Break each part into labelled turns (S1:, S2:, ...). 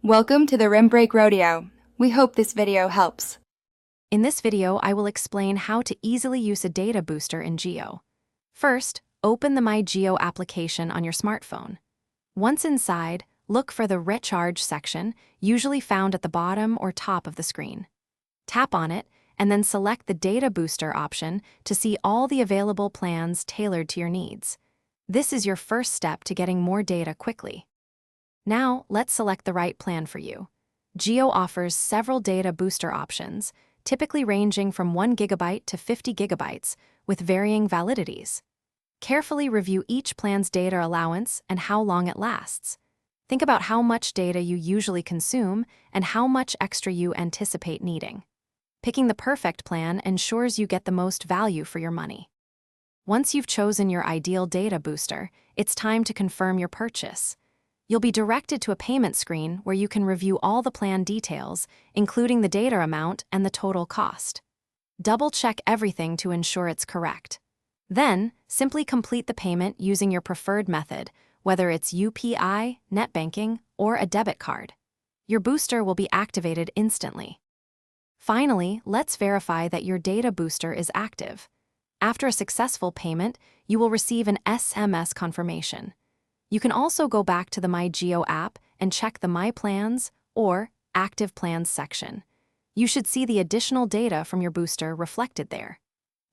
S1: Welcome to the Rim Break Rodeo. We hope this video helps.
S2: In this video, I will explain how to easily use a data booster in Geo. First, open the My Geo application on your smartphone. Once inside, look for the Recharge section, usually found at the bottom or top of the screen. Tap on it, and then select the Data Booster option to see all the available plans tailored to your needs. This is your first step to getting more data quickly. Now, let's select the right plan for you. Geo offers several data booster options, typically ranging from 1 GB to 50 GB, with varying validities. Carefully review each plan's data allowance and how long it lasts. Think about how much data you usually consume and how much extra you anticipate needing. Picking the perfect plan ensures you get the most value for your money. Once you've chosen your ideal data booster, it's time to confirm your purchase. You'll be directed to a payment screen where you can review all the plan details, including the data amount and the total cost. Double-check everything to ensure it's correct. Then, simply complete the payment using your preferred method, whether it's UPI, net banking, or a debit card. Your booster will be activated instantly. Finally, let's verify that your data booster is active. After a successful payment, you will receive an SMS confirmation. You can also go back to the My Geo app and check the My Plans or Active Plans section. You should see the additional data from your booster reflected there.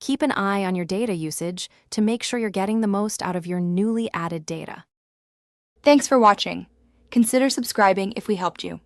S2: Keep an eye on your data usage to make sure you're getting the most out of your newly added data.
S1: Thanks for watching. Consider subscribing if we helped you.